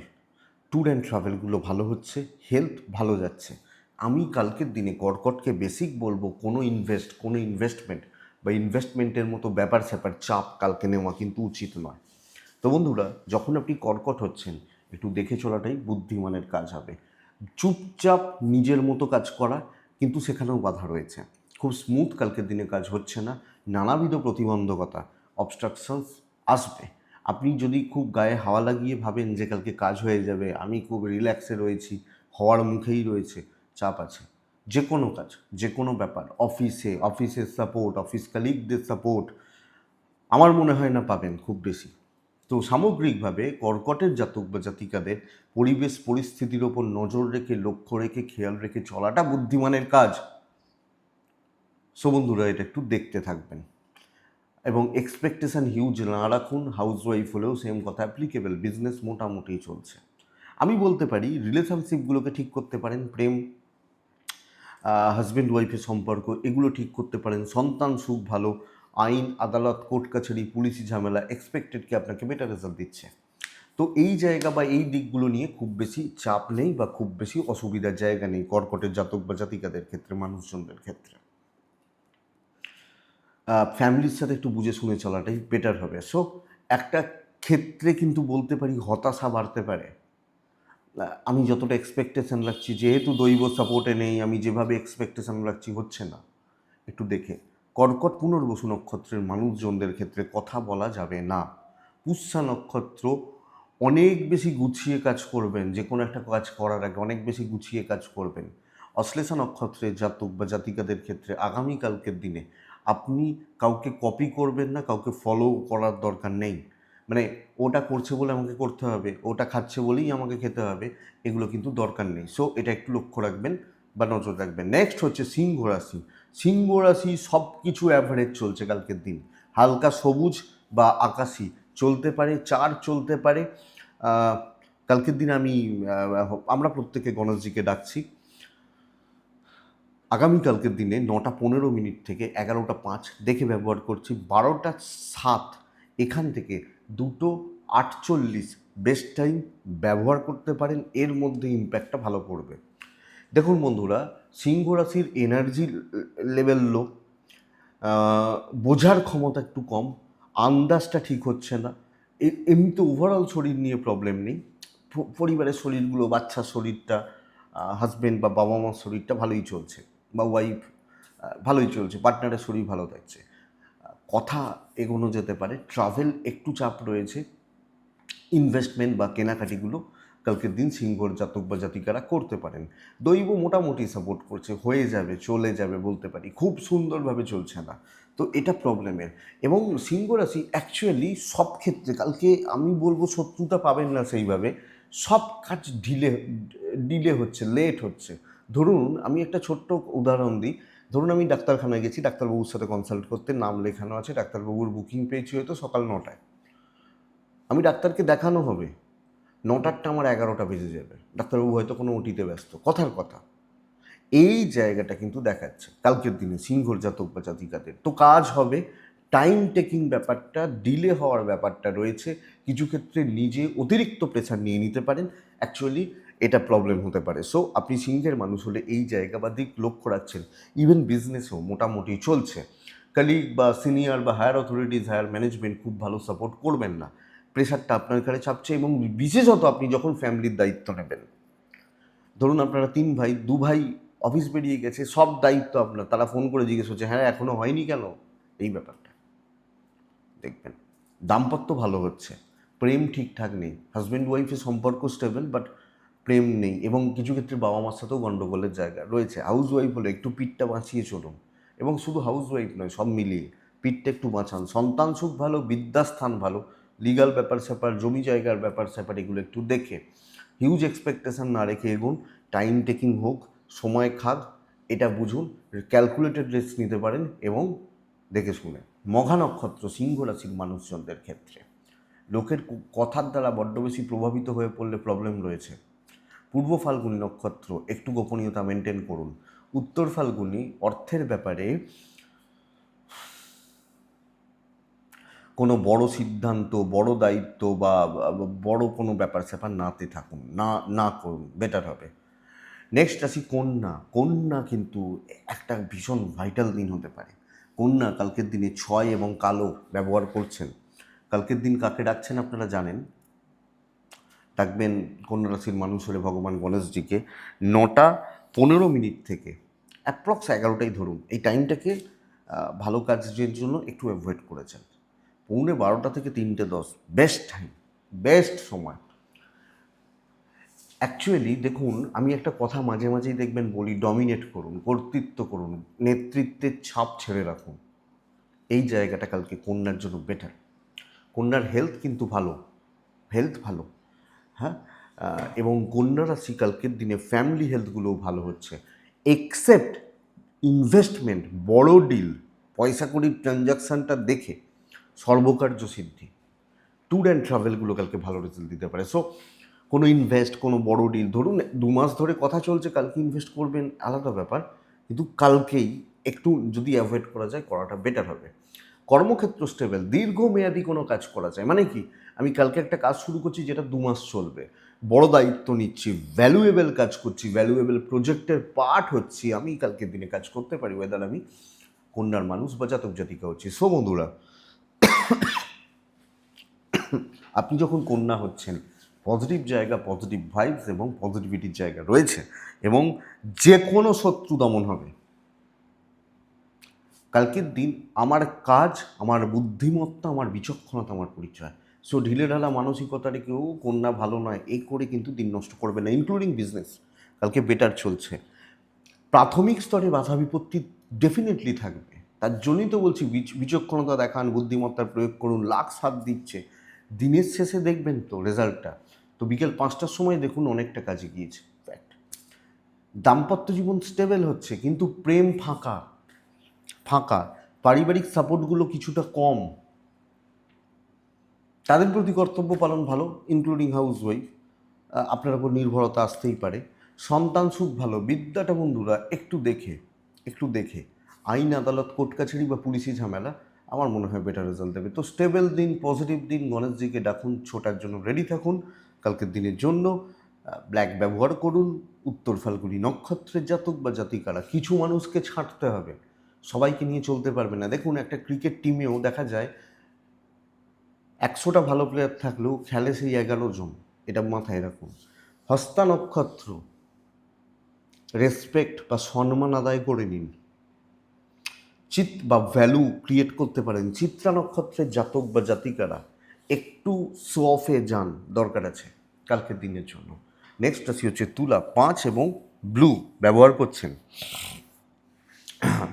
ট্যুর অ্যান্ড ট্রাভেলগুলো ভালো হচ্ছে, হেলথ ভালো যাচ্ছে। আমি কালকের দিনে কর্কটকে বেসিক বলবো, কোনো ইনভেস্টমেন্ট বা ইনভেস্টমেন্টের মতো ব্যাপার স্যাপার চাপ কালকে নেওয়া কিন্তু উচিত নয়। তো বন্ধুরা, যখন আপনি কর্কট হচ্ছেন, একটু দেখে চলাটাই বুদ্ধিমানের কাজ হবে। চুপচাপ নিজের মতো কাজ করা, কিন্তু সেখানেও বাধা রয়েছে। খুব স্মুথ কালকের দিনে কাজ হচ্ছে না, নানাবিধ প্রতিবন্ধকতা, অবস্ট্রাকশনস আসবে। আপনি যদি খুব গায়ে হাওয়া লাগিয়ে ভাবেন যে কালকে কাজ হয়ে যাবে, আমি খুব রিল্যাক্সে রয়েছি, হওয়ার মুখেই রয়েছে, চাপ আছে। যে কোনো কাজ, যে কোনো ব্যাপার, অফিসের সাপোর্ট, অফিস কালিগদের সাপোর্ট আমার মনে হয় না পাবেন খুব বেশি। তো সামগ্রিকভাবে কর্কটের জাতক বা জাতিকাদের পরিবেশ পরিস্থিতির ওপর নজর রেখে, লক্ষ্য রেখে, খেয়াল রেখে চলাটা বুদ্ধিমানের কাজ। সো বন্ধুরা, এটা একটু দেখতে থাকবেন এবং এক্সপেকটেশন হিউজ না রাখুন। হাউসওয়াইফ হলেও সেম কথা অ্যাপ্লিকেবল। বিজনেস মোটামুটি চলছে। আমি বলতে পারি রিলেশনশিপগুলোকে ঠিক করতে পারেন, প্রেম, হাজব্যান্ড ওয়াইফের সম্পর্ক, এগুলো ঠিক করতে পারেন। সন্তান সুখ ভালো, আইন আদালত কোর্ট কাছারি পুলিশি ঝামেলা এক্সপেক্টেডকে আপনাকে বেটার রেজাল্ট দিচ্ছে। তো এই জায়গা বা এই দিকগুলো নিয়ে খুব বেশি চাপ নেই বা খুব বেশি অসুবিধার জায়গা নেই কর্কটের জাতক বা জাতিকাদের ক্ষেত্রে, মানুষজনদের ক্ষেত্রে। ফ্যামিলির সাথে একটু বুঝে শুনে চলাটাই বেটার হবে। সো একটা ক্ষেত্রে কিন্তু বলতে পারি হতাশা বাড়তে পারে। আমি যতটা এক্সপেকটেশন রাখছি, যেহেতু দৈব সাপোর্টে নেই, আমি যেভাবে এক্সপেকটেশন রাখছি হচ্ছে না। একটু দেখে। কর্কট পুনর্বসু নক্ষত্রের মানুষজনদের ক্ষেত্রে কথা বলা যাবে না। পুষ্যা নক্ষত্র অনেক বেশি গুছিয়ে কাজ করবেন, যে কোনো একটা কাজ করার আগে অনেক বেশি গুছিয়ে কাজ করবেন। অশ্লেষা নক্ষত্রের জাতক বা জাতিকাদের ক্ষেত্রে আগামীকালকের দিনে আপনি কাউকে কপি করবেন না, কাউকে ফলো করার দরকার নেই। মানে ওটা করছে বলে আমাকে করতে হবে, ওটা খাচ্ছে বলেই আমাকে খেতে হবে, এগুলো কিন্তু দরকার নেই। সো এটা একটু লক্ষ্য রাখবেন বা নজর রাখবেন। নেক্সট হচ্ছে সিংহ রাশি। সিংহ রাশি সব কিছু অ্যাভারেজ চলছে কালকের দিন। হালকা সবুজ বা আকাশি চলতে পারে, চার চলতে পারে। কালকের দিন আমরা প্রত্যেকে গণেশজিকে ডাকছি। আগামীকালকের দিনে 9টা 15 থেকে 11টা 5 দেখে ব্যবহার করছি। 12টা 7 এখান থেকে 2টো 48 বেস্ট টাইম ব্যবহার করতে পারেন, এর মধ্যে ইম্প্যাক্টটা ভালো পড়বে। দেখুন বন্ধুরা, সিংহ রাশির এনার্জি লেভেল লো, বোঝার ক্ষমতা একটু কম, আন্দাজটা ঠিক হচ্ছে না। এমনিতে ওভারঅল শরীর নিয়ে প্রবলেম নেই। পরিবারের শরীরগুলো, বাচ্চার শরীরটা, হাজব্যান্ড বা বাবা মার শরীরটা ভালোই চলছে, বা ওয়াইফ ভালোই চলছে, পার্টনারের শরীর ভালো থাকছে, কথা এগোনো যেতে পারে। ট্রাভেল একটু চাপ রয়েছে। ইনভেস্টমেন্ট বা কেনাকাটিগুলো কালকের দিন সিংহর জাতক বা জাতিকারা করতে পারেন। দৈব মোটামুটি সাপোর্ট করছে, হয়ে যাবে, চলে যাবে বলতে পারি, খুব সুন্দরভাবে চলছে না। তো এটা প্রবলেমের। এবং সিংহ রাশি অ্যাকচুয়ালি সব ক্ষেত্রে কালকে আমি বলবো শত্রুতা পাবেন না সেইভাবে। সব কাজ ডিলে হচ্ছে, লেট হচ্ছে। ধরুন আমি একটা ছোট্ট উদাহরণ দিই। ধরুন আমি ডাক্তারখানায় গেছি, ডাক্তারবাবুর সাথে কনসাল্ট করতে, নাম লেখানো আছে, ডাক্তারবাবুর বুকিং পেয়েছি হয়তো সকাল 9টায়। আমি ডাক্তারকে দেখানো হবে, 9টারটা আমার 11টা বেজে যাবে, ডাক্তারবাবু হয়তো কোনো ওটিতে ব্যস্ত, কথার কথা। এই জায়গাটা কিন্তু দেখাচ্ছে কালকের দিনে সিংহর জাতক বা জাতিকাদের। তো কাজ হবে, টাইম টেকিং ব্যাপারটা, ডিলে হওয়ার ব্যাপারটা রয়েছে। কিছু ক্ষেত্রে নিজে অতিরিক্ত প্রেশার নিয়ে নিতে পারেন, অ্যাকচুয়ালি এটা প্রবলেম হতে পারে। সো আপনি সিংহের মানুষ হলে এই জায়গা বা দিক লক্ষ্য রাখছেন। ইভেন বিজনেসও মোটামুটি চলছে। কালিগ বা সিনিয়র বা হায়ার অথরিটিস, হায়ার ম্যানেজমেন্ট খুব ভালো সাপোর্ট করবেন না। প্রেশারটা আপনার ঘাড়ে চাপছে, এবং বিশেষত আপনি যখন ফ্যামিলির দায়িত্ব নেবেন। ধরুন আপনারা 3 ভাই, 2 ভাই অফিস বেরিয়ে গেছে, সব দায়িত্ব আপনার। তারা ফোন করে জিজ্ঞেস করছে, হ্যাঁ এখনো হয়নি কেন? এই ব্যাপারটা দেখবেন। দাম্পত্য ভালো হচ্ছে, প্রেম ঠিকঠাক নেই। হাজব্যান্ড ওয়াইফের সম্পর্ক স্টেবল, বাট প্রেম নেই, এবং কিছু ক্ষেত্রে বাবা মার সাথেও গণ্ডগোলের জায়গা রয়েছে। হাউস ওয়াইফ হলে একটু পিঠটা বাঁচিয়ে চলুন, এবং শুধু হাউস ওয়াইফ নয়, সব মিলিয়ে পিঠটা একটু বাঁচান। সন্তান সুখ ভালো, বিদ্যাস্থান ভালো, লিগাল ব্যাপার স্যাপার, জমি জায়গার ব্যাপার স্যাপার, এগুলো একটু দেখে হিউজ এক্সপেকটেশন না রেখে এগুন। টাইম টেকিং হোক, সময় খাক, এটা বুঝুন। ক্যালকুলেটেড রিস্ক নিতে পারেন এবং দেখে শুনে। মঘা নক্ষত্র সিংহ রাশির মানুষজনদের ক্ষেত্রে লোকের কথার দ্বারা বড্ড বেশি প্রভাবিত হয়ে পড়লে প্রবলেম রয়েছে। পূর্ব ফাল্গুনী নক্ষত্র একটু গোপনীয়তা মেনটেন করুন। উত্তর ফাল্গুনী অর্থের ব্যাপারে কোনো বড় সিদ্ধান্ত, বড় দায়িত্ব বা বড় কোনো ব্যাপার স্যাপার নাতে থাকুন, না করুন, বেটার হবে। নেক্সট আসি কন্যা। কন্যা কিন্তু একটা ভীষণ ভাইটাল দিন হতে পারে। কন্যা কালকের দিনে 6 এবং কালো ব্যবহার করছেন। কালকের দিন কাকে ডাকছেন আপনারা জানেন। ডাকবেন কন্যা রাশির মানুষ হলে ভগবান গণেশজিকে 9টা 15 মিনিট থেকে অ্যাপ্রক্স 11টাই ধরুন, এই টাইমটাকে ভালো কাজের জন্য একটু অ্যাভয়েড করেছেন। 11:45 থেকে 3টে 10 বেস্ট টাইম, বেস্ট সময়। অ্যাকচুয়ালি দেখুন, আমি একটা কথা মাঝে মাঝেই দেখবেন বলি, ডমিনেট করুন, কর্তৃত্ব করুন, নেতৃত্বের ছাপ ছেড়ে রাখুন। এই জায়গাটা কালকে কন্যার জন্য বেটার। কন্যার হেলথ কিন্তু ভালো, হেলথ ভালো, হ্যাঁ। এবং কন্যা রাশি কালকের দিনে ফ্যামিলি হেলথগুলোও ভালো হচ্ছে। এক্সেপ্ট ইনভেস্টমেন্ট, বড় ডিল, পয়সা কড়ির ট্রানজাকশানটা দেখে সর্বকার্য সিদ্ধি, ট্যুর অ্যান্ড ট্রাভেলগুলো কালকে ভালো রেজাল্ট দিতে পারে। সো কোনো ইনভেস্ট, কোনো বড় ডিল, ধরুন 2 মাস ধরে কথা চলছে, কালকে ইনভেস্ট করবেন আলাদা ব্যাপার, কিন্তু কালকেই একটু যদি অ্যাভয়েড করা যায় করাটা বেটার হবে। কর্মক্ষেত্র স্টেবল, দীর্ঘমেয়াদী কোনো কাজ করা যায়, মানে কি, আমি কালকে একটা কাজ শুরু করছি যেটা 2 মাস চলবে, বড় দায়িত্ব নিচ্ছি, ভ্যালুয়েবল কাজ করছি, ভ্যালুয়েবল প্রজেক্টের পার্ট হচ্ছি, আমি কালকের দিনে কাজ করতে পারি, ওয়েদার আমি কন্যার মানুষ বা জাতক জাতিকা হচ্ছি। সো বন্ধুরা, আপনি যখন কন্যা হচ্ছেন, পজিটিভ জায়গা, পজিটিভ ভাইবস এবং পজিটিভিটির জায়গা রয়েছে, এবং যে কোনো শত্রু দমন হবে। কালকের দিন আমার কাজ, আমার বুদ্ধিমত্তা, আমার বিচক্ষণতা আমার পরিচয়। সো ঢিলেঢালা মানসিকতার কেউ কন্যা ভালো নয় এই করে কিন্তু দিন নষ্ট করবে না, ইনক্লুডিং বিজনেস। কালকে বেটার চলছে। প্রাথমিক স্তরে বাধা বিপত্তি ডেফিনেটলি থাকবে, তার জন্যই তো বলছি বিচক্ষণতা দেখান, বুদ্ধিমত্তার প্রয়োগ করুন, লাখ সাথ দিচ্ছে, দিনের শেষে দেখবেন তো রেজাল্টটা। তো বিকেল 5টার সময় দেখুন অনেকটা কাজে গিয়েছে। ফ্যাক্ট, দাম্পত্য জীবন স্টেবল হচ্ছে, কিন্তু প্রেম ফাঁকা ফাঁকা, পারিবারিক সাপোর্টগুলো কিছুটা কম, তাদের প্রতি কর্তব্য পালন ভালো, ইনক্লুডিং হাউস ওয়াইফ, আপনার উপর নির্ভরতা আসতেই পারে। সন্তান সুখ ভালো, বিদ্যাটা বন্ধুরা একটু দেখে আইন, আদালত, কোর্ট কাছারি বা পুলিশি ঝামেলা আমার মনে হয় বেটার রেজাল্ট দেবে। তো স্টেবল দিন, পজিটিভ দিন, গণেশজিকে ডাকুন, ছোটার জন্য রেডি থাকুন কালকের দিনের জন্য। ব্ল্যাক ব্যবহার করুন। উত্তর ফাল্গুনী নক্ষত্রের জাতক বা জাতিকারা, কিছু মানুষকে ছাঁটতে হবে, সবাইকে নিয়ে চলতে পারবে না। দেখুন একটা ক্রিকেট টিমেও দেখা যায় 100টা ভালো প্লেয়ার থাকলেও খেলে সেই 11 জন, এটা মাথায় রাখুন। হস্তা নক্ষত্র, রেসপেক্ট বা সম্মান আদায় করে নিন, বা ভ্যালু ক্রিয়েট করতে পারেন। চিত্রা নক্ষত্রের জাতক বা জাতিকারা একটু শো অফে যান, দরকার আছে কালকের দিনের জন্য। নেক্সট আসি হচ্ছে তুলা। 5 এবং ব্লু ব্যবহার করছেন,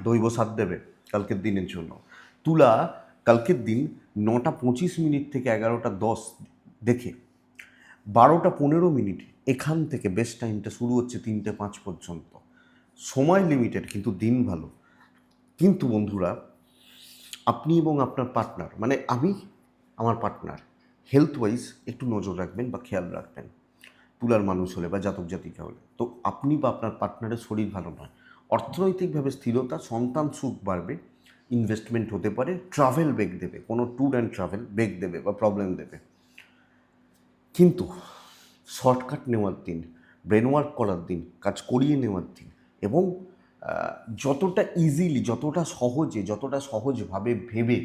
দৈব সাথ দেবে কালকের দিনের জন্য। তুলা কালকের দিন 9টা 25 মিনিট থেকে 11টা 10 দেখে 12টা 15 মিনিট এখান থেকে বেস্ট টাইমটা শুরু হচ্ছে 3টে 5 পর্যন্ত। সময় লিমিটেড, কিন্তু দিন ভালো। কিন্তু বন্ধুরা, আপনি এবং আপনার পার্টনার, মানে আমি, আমার পার্টনার, হেলথ ওয়াইজ একটু নজর রাখবেন বা খেয়াল রাখবেন। তুলার মানুষ হলে বা জাতক জাতিকা হলে, তো আপনি বা আপনার পার্টনারের শরীর ভালো নয়, অর্থনৈতিকভাবে স্থিরতা, সন্তান সুখ বাড়বে, ইনভেস্টমেন্ট হতে পারে, ট্রাভেল বেগ দেবে, কোনো ট্যুর অ্যান্ড ট্রাভেল বেগ দেবে বা প্রবলেম দেবে। কিন্তু শর্টকাট নেওয়ার দিন, ব্রেন ওয়ার্ক করার দিন, কাজ করিয়ে নেওয়ার দিন, এবং যতটা ইজিলি, যতটা সহজভাবে ভেবে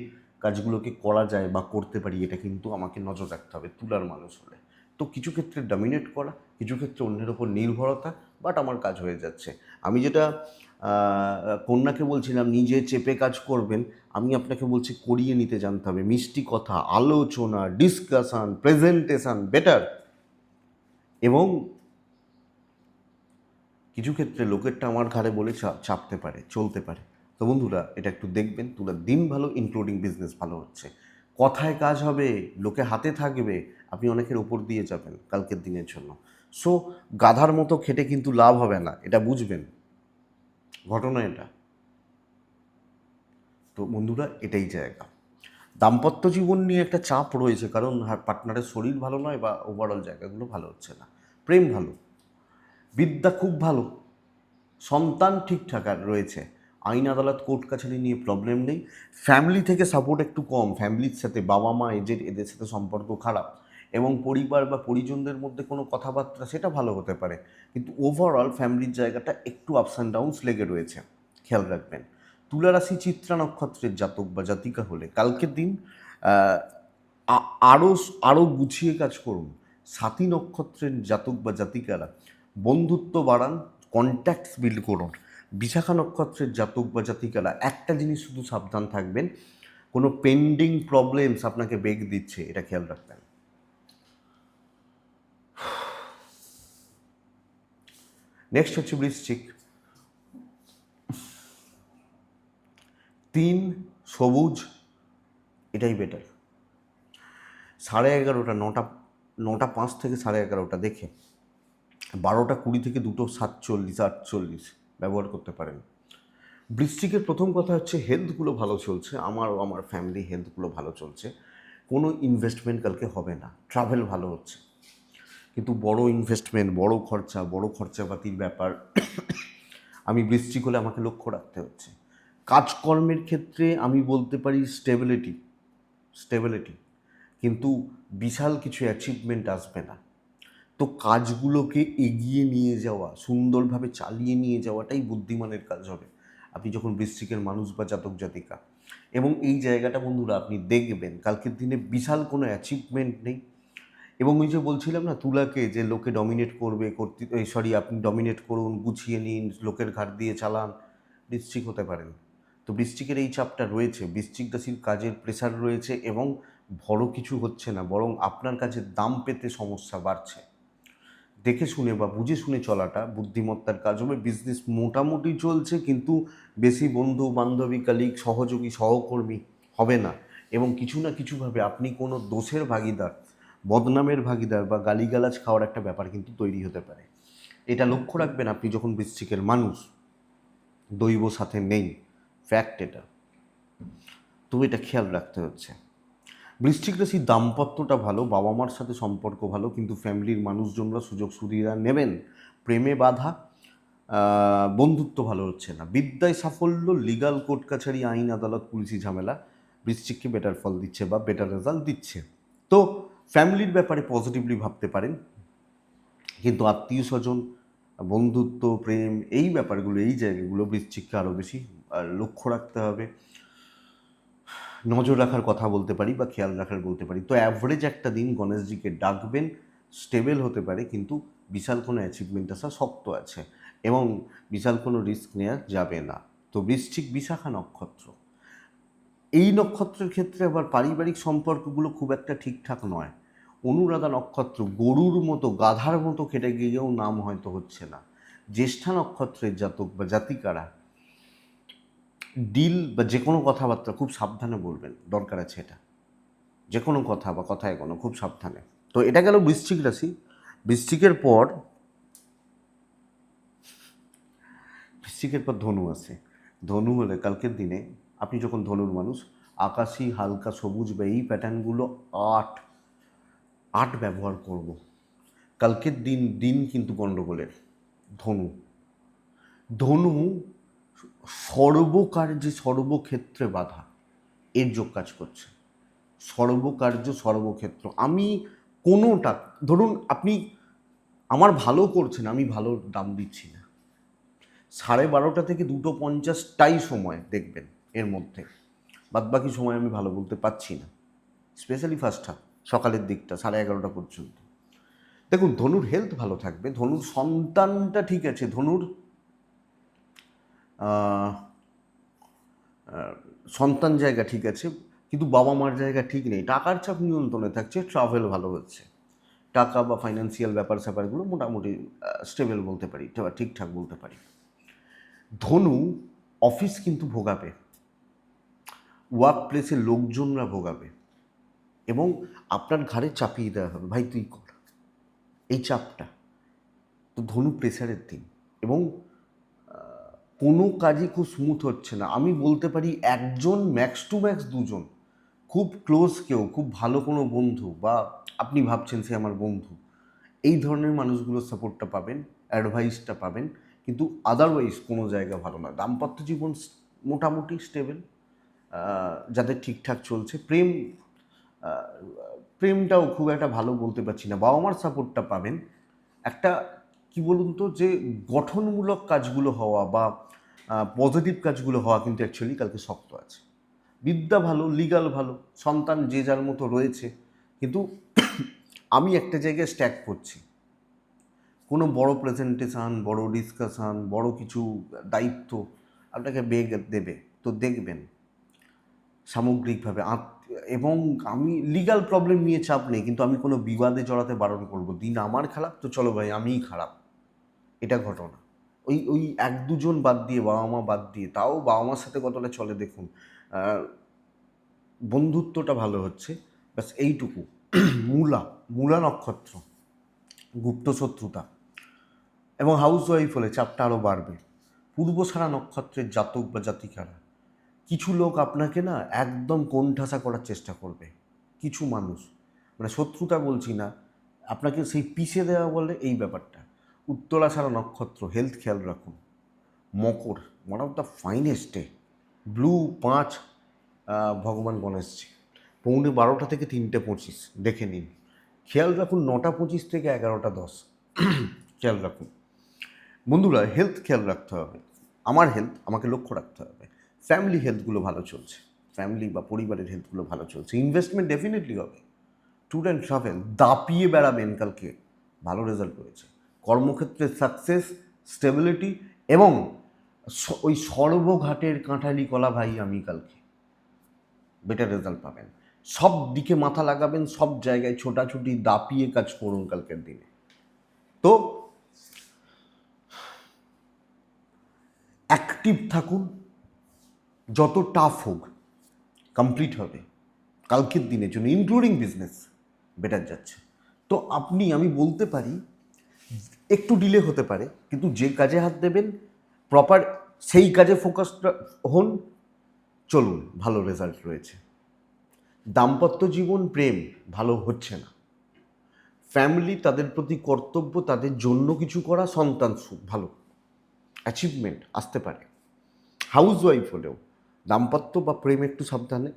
কাজগুলোকে করা যায় বা করতে পারি, এটা কিন্তু আমাকে নজর রাখতে হবে তুলার মানুষ হলে। তো কিছু ক্ষেত্রে ডমিনেট করা, কিছু ক্ষেত্রে অন্যের ওপর নির্ভরতা, বাট আমার কাজ হয়ে যাচ্ছে। আমি যেটা কন্যাকে বলছিলাম নিজে চেপে কাজ করবেন, আমি আপনাকে বলছি করিয়ে নিতে জানতে হবে। মিষ্টি কথা, আলোচনা, ডিসকাশন, প্রেজেন্টেশন বেটার, এবং কিছু ক্ষেত্রে লোকেরটা আমার ঘাড়ে বলে চাপতে পারে, চলতে পারে। তো বন্ধুরা, এটা একটু দেখবেন। তুলার দিন ভালো, ইনক্লুডিং বিজনেস ভালো হচ্ছে, কথায় কাজ হবে, লোকে হাতে থাকবে, আপনি অনেকের ওপর দিয়ে যাবেন কালকের দিনের জন্য। সো গাধার মতো খেটে কিন্তু লাভ হবে না, এটা বুঝবেন, ঘটনা এটা। তো বন্ধুরা, এটাই জায়গা। দাম্পত্য জীবন নিয়ে একটা চাপ রয়েছে, কারণ পার্টনারের শরীর ভালো নয় বা ওভারঅল জায়গাগুলো ভালো হচ্ছে না। প্রেম ভালো, বিদ্যা খুব ভালো, সন্তান ঠিকঠাক আর রয়েছে, আইন আদালত কোর্ট কাছারি নিয়ে প্রবলেম নেই। ফ্যামিলি থেকে সাপোর্ট একটু কম, ফ্যামিলির সাথে বাবা মা এদের সাথে সম্পর্ক খারাপ, এবং পরিবার বা পরিজনদের মধ্যে কোনো কথাবার্তা সেটা ভালো হতে পারে, কিন্তু ওভারঅল ফ্যামিলির জায়গাটা একটু আপস অ্যান্ড ডাউনস লেগে রয়েছে, খেয়াল রাখবেন। তুলা রাশি চিত্রা নক্ষত্রের জাতক বা জাতিকা হলে কালকের দিন আরও আরও গুছিয়ে কাজ করুন। সাথী নক্ষত্রের জাতক বা জাতিকারা বন্ধুত্ব বাড়ান, কন্ট্যাক্টস বিল্ড করুন। বিশাখা নক্ষত্রের জাতক বা জাতিকারা একটা জিনিস শুধু সাবধান থাকবেন, কোনো পেন্ডিং প্রবলেমস আপনাকে বেগ দিচ্ছে, এটা খেয়াল রাখবেন। নেক্সট হচ্ছে বৃশ্চিক। 3 সবুজ, এটাই বেটার। 11:30 9:05 থেকে 11:30 দেখে 12:20 থেকে 2:47 48 ব্যবহার করতে পারেন। বৃশ্চিকের প্রথম কথা হচ্ছে হেলথগুলো ভালো চলছে, আমার ফ্যামিলি হেলথগুলো ভালো চলছে। কোনো ইনভেস্টমেন্ট কালকে হবে না, ট্রাভেল ভালো হচ্ছে, কিন্তু বড় ইনভেস্টমেন্ট, বড় খরচাপাতির ব্যাপার আমি বৃশ্চিক হলে আমাকে লক্ষ্য রাখতে হচ্ছে। কাজকর্মের ক্ষেত্রে আমি বলতে পারি স্টেবিলিটি, কিন্তু বিশাল কিছু অ্যাচিভমেন্ট আসবে না। তো কাজগুলোকে এগিয়ে নিয়ে যাওয়া, সুন্দরভাবে চালিয়ে নিয়ে যাওয়াটাই বুদ্ধিমানের কাজ হবে আপনি যখন বৃশ্চিকের মানুষ বা জাতক জাতিকা। এবং এই জায়গাটা বন্ধুরা আপনি দেখবেন কালকের দিনে বিশাল কোনো অ্যাচিভমেন্ট নেই। এবং ওই যে বলছিলাম না তুলাকে, যে লোকে ডমিনেট করবে, আপনি ডমিনেট করুন, গুছিয়ে নিন, লোকের ঘাট দিয়ে চালান, বৃশ্চিক হতে পারেন। তো বৃশ্চিকের এই চাপটা রয়েছে, বৃশ্চিক রাশির কাজের প্রেশার রয়েছে, এবং বড় কিছু হচ্ছে না, বরং আপনার কাছে দাম পেতে সমস্যা বাড়ছে। দেখে শুনে বা বুঝে শুনে চলাটা বুদ্ধিমত্তার কাজ হবে। বিজনেস মোটামুটি চলছে, কিন্তু বেশি বন্ধু বান্ধবী, কালিগ, সহযোগী, সহকর্মী হবে না, এবং কিছু না কিছুভাবে আপনি কোনো দোষের ভাগিদার, বদনামের ভাগিদার বা গালিগালাজ খাওয়ার একটা ব্যাপার কিন্তু তৈরি হতে পারে। এটা লক্ষ্য রাখবেন আপনি যখন বৃশ্চিকের মানুষ। দৈব সাথে নেই, ফ্যাক্ট এটা, তো এটা খেয়াল রাখতে হচ্ছে। বৃশ্চিক রাশির দাম্পত্যটা ভালো, বাবা মার সাথে সম্পর্ক ভালো, কিন্তু ফ্যামিলির মানুষজনরা সুযোগ সুবিধা নেবেন। প্রেমে বাধা, বন্ধুত্ব ভালো হচ্ছে না। বিদ্যায় সাফল্য, লিগাল কোর্ট কাছারি, আইন আদালত, পুলিশি ঝামেলা বৃশ্চিককে বেটার ফল দিচ্ছে বা বেটার রেজাল্ট দিচ্ছে। তো ফ্যামিলির ব্যাপারে পজিটিভলি ভাবতে পারেন, কিন্তু আত্মীয় স্বজন, বন্ধুত্ব, প্রেম, এই ব্যাপারগুলো, এই জায়গাগুলো বৃশ্চিককে আরও বেশি লক্ষ্য রাখতে হবে, নজর রাখার কথা বলতে পারি বা খেয়াল রাখার বলতে পারি। তো অ্যাভারেজ একটা দিন গণেশজিকে ডাকবেন, স্টেবল হতে পারে, কিন্তু বিশাল কোনো অ্যাচিভমেন্ট আসা শক্ত আছে, এবং বিশাল কোনো রিস্ক নেওয়া যাবে না। তো বৃশ্চিক বিশাখা নক্ষত্র, এই নক্ষত্রের ক্ষেত্রে আবার পারিবারিক সম্পর্কগুলো খুব একটা ঠিকঠাক নয়। অনুরাধা নক্ষত্র, গরুর মতো গাধার মতো খেটে গিয়েও নাম হয়তো হচ্ছে না। জ্যেষ্ঠা নক্ষত্রের জাতক বা জাতিকারা ডিল বা যে কোনো কথাবার্তা খুব সাবধানে বলবেন, দরকার আছে এটা, যে কোনো কথা বা কথায় কোনো খুব সাবধানে। তো এটা গেল বৃশ্চিক রাশি। বৃশ্চিকের পর ধনু আছে। ধনু হলে কালকের দিনে আপনি যখন ধনুর মানুষ, আকাশি, হালকা সবুজ বা এই প্যাটার্নগুলো আট আট ব্যবহার করব। কালকের দিন কিন্তু গণ্ডগোলের। ধনু ধনু সর্বকার্যে সর্বক্ষেত্রে বাধা, এর যোগ কাজ করছে। সর্বকার্য সর্বক্ষেত্র, আমি কোনোটা, ধরুন আপনি আমার ভালো করছেন, আমি ভালো দাম দিচ্ছি না, 12:30 থেকে 2:50টাই সময় দেখবেন এর মধ্যে, বাদবাকি সময় আমি ভালো বলতে পারছি না, স্পেশালি ফার্স্ট হাফ, সকালের দিকটা 11:30 পর্যন্ত। দেখুন ধনুর হেলথ ভালো থাকবে, ধনুর সন্তানটা ঠিক আছে, ধনুর সন্তান জায়গা ঠিক আছে, কিন্তু বাবা মার জায়গা ঠিক নেই। টাকার চাপ নিয়ন্ত্রণে থাকছে, ট্রাভেল ভালো হচ্ছে, টাকা বা ফাইন্যান্সিয়াল ব্যাপার স্যাপারগুলো মোটামুটি স্টেবল বলতে পারি, ঠিকঠাক বলতে পারি। ধনু অফিস কিন্তু ভোগাবে, ওয়ার্ক প্লেসে লোকজনরা ভোগাবে, এবং আপনার ঘাড়ে চাপিয়ে দেওয়া হবে, ভাই তুই কর, এই চাপটা। তো ধনু প্রেসারের দিন, এবং কোনো কাজই খুব স্মুথ হচ্ছে না। আমি বলতে পারি একজন, ম্যাক্স টু ম্যাক্স দুজন, খুব ক্লোজ কেউ, খুব ভালো কোনো বন্ধু, বা আপনি ভাবছেন সে আমার বন্ধু, এই ধরনের মানুষগুলোর সাপোর্টটা পাবেন, অ্যাডভাইসটা পাবেন, কিন্তু আদারওয়াইজ কোনো জায়গা ভালো না। দাম্পত্য জীবন মোটামুটি স্টেবল, যাদের ঠিকঠাক চলছে। প্রেমটাও খুব একটা ভালো বলতে পারছি না, বাবা মার সাপোর্টটা পাবেন। একটা কি বলুন তো, যে গঠনমূলক কাজগুলো হওয়া বা পজিটিভ কাজগুলো হওয়া কিন্তু অ্যাকচুয়ালি কালকে শক্ত আছে। বিদ্যা ভালো, লিগাল ভালো, সন্তান যে যার মতো রয়েছে, কিন্তু আমি একটা জায়গায় স্ট্যাক করছি। কোনো বড় প্রেজেন্টেশন, বড় ডিসকাশন, বড় কিছু দায়িত্ব আপনাকে বেগ দেবে, তো দেখবেন সামগ্রিকভাবে এবং আমি লিগাল প্রবলেম নিয়ে চাপ নেই, কিন্তু আমি কোনো বিবাদে জড়াতে বারণ করব। দিন আমার খারাপ তো চলো ভাই আমিই খারাপ, এটা ঘটনা। ওই ওই এক দুজন বাদ দিয়ে, বাবা মা বাদ দিয়ে, তাও বাবা মার সাথে কতটা চলে দেখুন, বন্ধুত্বটা ভালো হচ্ছে, ব্যাস এইটুকু। মূলা মূলা নক্ষত্র, গুপ্ত শত্রুতা এবং হাউস ওয়াইফ হলে চাপটা আরও বাড়বে। পূর্বসারা নক্ষত্রের জাতক বা জাতিকারা, কিছু লোক আপনাকে না একদম কোণঠাসা করার চেষ্টা করবে। কিছু মানুষ, মানে শত্রুতা বলছি না, আপনাকে সেই পিষে দেওয়া বলে এই ব্যাপারটা। উত্তরাষাঢ়া নক্ষত্র, হেলথ খেয়াল রাখুন। মকর, one of the finest day, blue 5 ভগবান গণেশজি, 12:15 থেকে 3:25 দেখে নিন। খেয়াল রাখুন 9:25 থেকে 11:10 খেয়াল রাখুন। বন্ধুরা, হেলথ খেয়াল রাখতে হবে। আমার হেলথ আমাকে লক্ষ্য রাখতে হবে। ফ্যামিলি হেলথগুলো ভালো চলছে, ফ্যামিলি বা পরিবারের হেলথগুলো ভালো চলছে। ইনভেস্টমেন্ট ডেফিনেটলি হবে। ট্যুর অ্যান্ড ট্রাভেল দাপিয়ে বেড়াবেন, কালকে ভালো রেজাল্ট রয়েছে। কর্মক্ষেত্রে সাকসেস, স্টেবিলিটি এবং ওই সর্বঘাটের কাঁঠালি কলা ভাই আমি কালকে বেটার রেজাল্ট পাবেন। সব দিকে মাথা লাগাবেন, সব জায়গায় ছোটাছুটি দাপিয়ে কাজ করুন কালকের দিনে। তো অ্যাক্টিভ থাকুন, যত টাফ হোক কমপ্লিট হবে কালকের দিনের জন্য, ইনক্লুডিং বিজনেস বেটার যাচ্ছে। তো আমি বলতে পারি একটু ডিলে হতে পারে, কিন্তু যে কাজে হাত দেবেন প্রপার সেই কাজে ফোকাসড হন, চলুন, ভালো রেজাল্ট রয়েছে। দাম্পত্য জীবন, প্রেম ভালো হচ্ছে না। ফ্যামিলি, তাদের প্রতি কর্তব্য, তাদের জন্য কিছু করা, সন্তান সুখ, ভালো অ্যাচিভমেন্ট আসতে পারে। হাউস ওয়াইফ হলেও দাম্পত্য বা প্রেম একটু সাবধানে,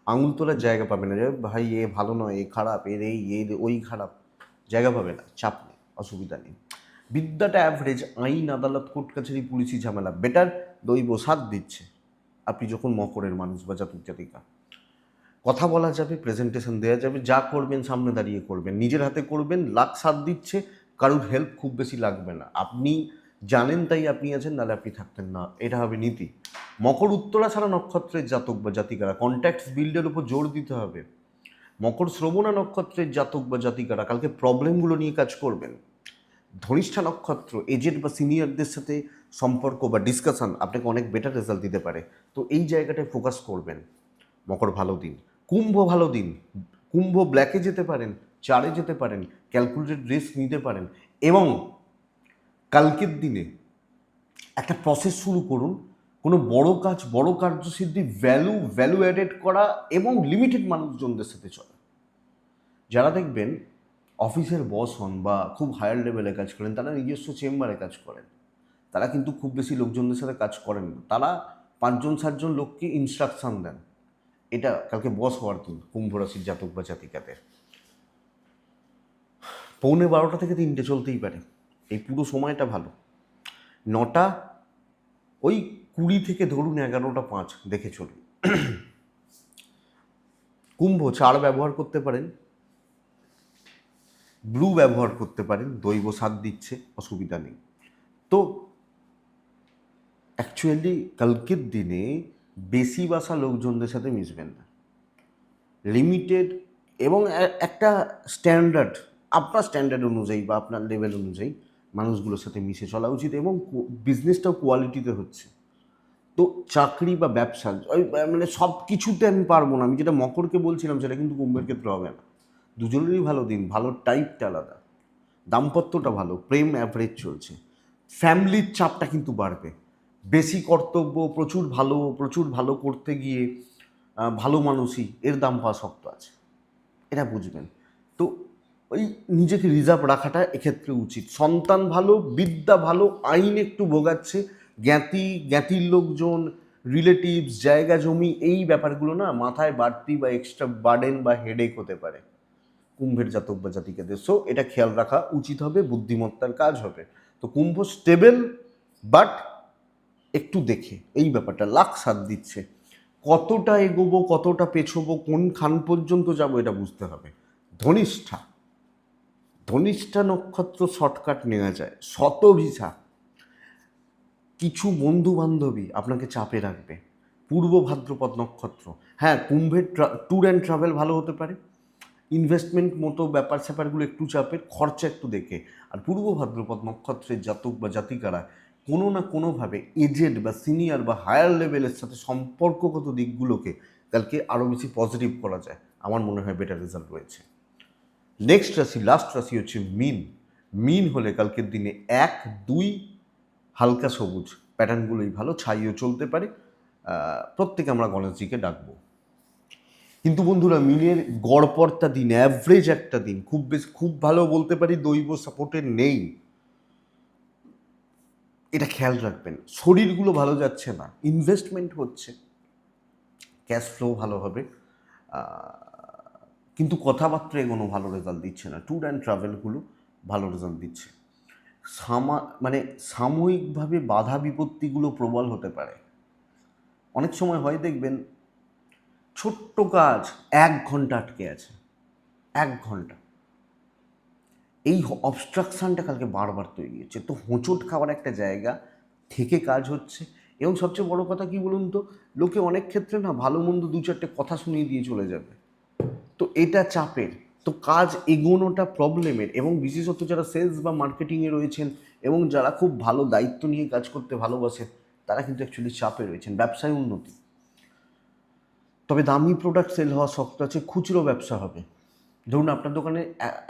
আঙুল তোলার জায়গা পাবে না যে ভাই এ ভালো নয়, এ খারাপ, ওই খারাপ, জায়গা পাবে না, চাপ নেই, অসুবিধা নেই। বিদ্যাটা অ্যাভারেজ, আইন, আদালত, কোর্ট কাছারি, পুলিশি ঝামেলা বেটার, দৈব সাথ দিচ্ছে। আপনি যখন মকরের মানুষ বা জাতক জাতিকা, কথা বলা যাবে, প্রেজেন্টেশন দেওয়া যাবে, যা করবেন সামনে দাঁড়িয়ে করবেন, নিজের হাতে করবেন, লাক সাথ দিচ্ছে, কারোর হেল্প খুব বেশি লাগবে না। আপনি জানেন তাই আপনি আছেন, নাহলে আপনি থাকতেন না, এটা হবে নীতি। মকর, উত্তরাষাঢ়া নক্ষত্রের জাতক বা জাতিকারা, কন্ট্যাক্টস বিল্ডের উপর জোর দিতে হবে। মকর, শ্রবণা নক্ষত্রের জাতক বা জাতিকারা কালকে প্রবলেমগুলো নিয়ে কাজ করবেন। ধনিষ্ঠা নক্ষত্র, এজেড বা সিনিয়রদের সাথে সম্পর্ক বা ডিসকাশন আপনাকে অনেক বেটার রেজাল্ট দিতে পারে, তো এই জায়গাটায় ফোকাস করবেন। মকর ভালো দিন। কুম্ভ ভালো দিন, কুম্ভ ব্ল্যাকে যেতে পারেন, 4-এ যেতে পারেন, ক্যালকুলেটেড রিস্ক নিতে পারেন এবং কালকের দিনে একটা প্রসেস শুরু করুন। কোনো বড় কাজ, বড় কার্যসিদ্ধি, ভ্যালু অ্যাডেড করা এবং লিমিটেড মানুষজনদের সাথে চলা। যারা দেখবেন অফিসের বস হন বা খুব হায়ার লেভেলে কাজ করেন, তারা নিজস্ব চেম্বারে কাজ করেন, তারা কিন্তু খুব বেশি লোকজনদের সাথে কাজ করেন না, তারা 5-7জন লোককে ইনস্ট্রাকশন দেন। এটা কালকে বস হওয়ার দিন কুম্ভ রাশির জাতক বা জাতিকাদের। 12:15 থেকে 3টে চলতেই পারে, এই পুরো সময়টা ভালো। 9টা, ওই 20 থেকে ধরুন 11:05 দেখে চলুন। কুম্ভ 4 ব্যবহার করতে পারেন, ব্লু ব্যবহার করতে পারেন, দৈব সাথ দিচ্ছে, অসুবিধা নেই। তো অ্যাকচুয়ালি কালকের দিনে বেশি বাসা লোকজনদের সাথে মিশবেন না, লিমিটেড এবং একটা স্ট্যান্ডার্ড, আপনার স্ট্যান্ডার্ড অনুযায়ী বা আপনার লেভেল অনুযায়ী মানুষগুলোর সাথে মিশে চলা উচিত এবং বিজনেসটাও কোয়ালিটিতে হচ্ছে। তো চাকরি বা ব্যবসা, ওই মানে সব কিছুতে আমি পারবো না, আমি যেটা মকরকে বলছিলাম সেটা কিন্তু কুম্ভের ক্ষেত্রে হবে না। দুজনেরই ভালো দিন, ভালো টাইপটা আলাদা। দাম্পত্যটা ভালো, প্রেম অ্যাভারেজ চলছে। ফ্যামিলির চাপটা কিন্তু বাড়বে, বেশি কর্তব্য, প্রচুর ভালো করতে গিয়ে ভালো মানুষই এর দাম পাওয়া শক্ত আছে, এটা বুঝবেন। তো ওই নিজেকে রিজার্ভ রাখাটা এক্ষেত্রে উচিত। সন্তান ভালো, বিদ্যা ভালো, আইন একটু ভোগাচ্ছে, জ্ঞাতির লোকজন, রিলেটিভস, জায়গা জমি, এই ব্যাপারগুলো না মাথায় বাড়তি বা এক্সট্রা বার্ডেন বা হেডেক হতে পারে কুম্ভের জাতক বা জাতিকাদের। সো এটা খেয়াল রাখা উচিত হবে, বুদ্ধিমত্তার কাজ হবে। তো কুম্ভ স্টেবল, বাট একটু দেখে এই ব্যাপারটা লাক সাথ দিচ্ছে, কতটা এগোবো, কতটা পেছোবো, কোন খান পর্যন্ত যাব এটা বুঝতে হবে। ধনিষ্ঠা নক্ষত্র শর্টকাট নেওয়া যায়, শতভিসা কিছু বন্ধু বান্ধবী আপনাকে চাপে রাখবে। পূর্ব ভাদ্রপদ নক্ষত্র, হ্যাঁ কুম্ভের ট্যুর অ্যান্ড ট্রাভেল ভালো হতে পারে, ইনভেস্টমেন্ট মতো ব্যাপার স্যাপারগুলো একটু চাপের, খরচা একটু দেখে। আর পূর্ব ভাদ্রপদ নক্ষত্রের জাতক বা জাতিকারা কোনো না কোনোভাবে এজেড বা সিনিয়র বা হায়ার লেভেলের সাথে সম্পর্কগত দিকগুলোকে কালকে আরও বেশি পজিটিভ করা যায়, আমার মনে হয় বেটার রেজাল্ট রয়েছে। নেক্সট রাশি, লাস্ট রাশি হচ্ছে মিন। মিন হলে কালকের দিনে 1-2 হালকা সবুজ প্যাটার্নগুলোই ভালো, ছাইও চলতে পারে। প্রত্যেকে আমরা গণেশজিকে ডাকবো। কিন্তু বন্ধুরা মিনের গড়পড়তা দিন, অ্যাভারেজ একটা দিন, খুব ভালো বলতে পারি দৈব সাপোর্টের নেই, এটা খেয়াল রাখবেন। শরীরগুলো ভালো যাচ্ছে না, ইনভেস্টমেন্ট হচ্ছে, ক্যাশ ফ্লো ভালো হবে, কিন্তু কথাবার্তা এগোনো ভালো রেজাল্ট দিচ্ছে না। ট্যুর অ্যান্ড ট্রাভেলগুলো ভালো রেজাল্ট দিচ্ছে। মানে সাময়িকভাবে বাধা বিপত্তিগুলো প্রবল হতে পারে। অনেক সময় হয় দেখবেন ছোট্ট কাজ 1 ঘন্টা আটকে আছে, 1 ঘন্টা, এই অবস্ট্রাকশানটা কালকে বারবার তৈরি হচ্ছে। তো হোঁচট খাওয়ার একটা জায়গা থেকে কাজ হচ্ছে। এবং সবচেয়ে বড় কথা কি বলুন তো, লোকে অনেক ক্ষেত্রে না ভালো মন্দ 2-4টে কথা শুনিয়ে দিয়ে চলে যাবে, তো এটা চাপের। তো কাজ এগোনোটা প্রবলেমের, এবং বিশেষত যারা সেলস বা মার্কেটিংয়ে রয়েছেন এবং যারা খুব ভালো দায়িত্ব নিয়ে কাজ করতে ভালোবাসেন, তারা কিন্তু অ্যাকচুয়ালি চাপে রয়েছেন। ব্যবসায় উন্নতি, তবে দামি প্রোডাক্ট সেল হওয়া শক্ত আছে, খুচরো ব্যবসা হবে। ধরুন আপনার দোকানে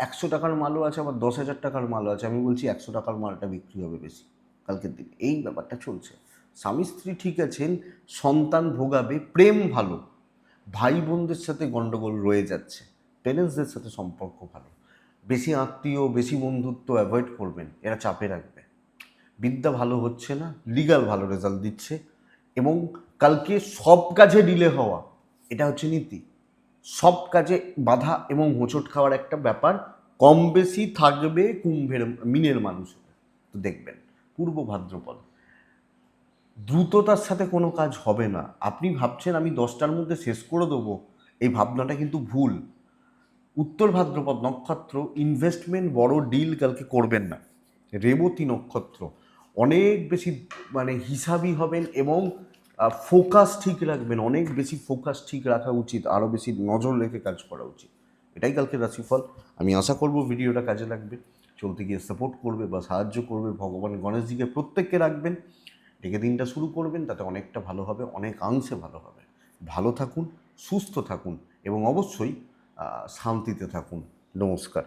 100 টাকার মালও আছে, আবার 10,000 টাকার মালও আছে, আমি বলছি 100 টাকার মালটা বিক্রি হবে বেশি কালকের দিন, এই ব্যাপারটা চলছে। স্বামী স্ত্রী ঠিক আছেন, সন্তান ভোগাবে, প্রেম ভালো, ভাই বোনদের সাথে গণ্ডগোল রয়ে যাচ্ছে, প্যারেন্টসদের সাথে সম্পর্ক ভালো, বেশি আত্মীয় বেশি বন্ধুত্ব অ্যাভয়েড করবেন, এরা চাপে রাখবে। বিদ্যা ভালো হচ্ছে না, লিগাল ভালো রেজাল্ট দিচ্ছে, এবং কালকে সব কাজে ডিলে হওয়া, এটা হচ্ছে নীতি। সব কাজে বাধা এবং হোঁচট খাওয়ার একটা ব্যাপার কম বেশি থাকবে মিনের মানুষের। তো দেখবেন পূর্ব ভাদ্রপদ, দ্রুততার সাথে কোনো কাজ হবে না। আপনি ভাবছেন আমি 10টার মধ্যে শেষ করে দেবো, এই ভাবনাটা কিন্তু ভুল। উত্তর ভাদ্রপদ নক্ষত্র, ইনভেস্টমেন্ট বড় ডিল কালকে করবেন না। রেবতী নক্ষত্র, অনেক বেশি মানে হিসাবি হবেন এবং ফোকাস ঠিক রাখবেন, অনেক বেশি ফোকাস ঠিক রাখা উচিত, আরও বেশি নজর রেখে কাজ করা উচিত। এটাই কালকে রাশিফল। আমি আশা করব ভিডিওটা কাজে লাগবে, চলতে গিয়ে সাপোর্ট করবে বা সাহায্য করবে। ভগবান গণেশজিকে প্রত্যেককে রাখবেন, ডেকে দিনটা শুরু করবেন, তাতে অনেকটা ভালো হবে, অনেকাংশে ভালো হবে। ভালো থাকুন, সুস্থ থাকুন এবং অবশ্যই শান্তিতে থাকুন। নমস্কার।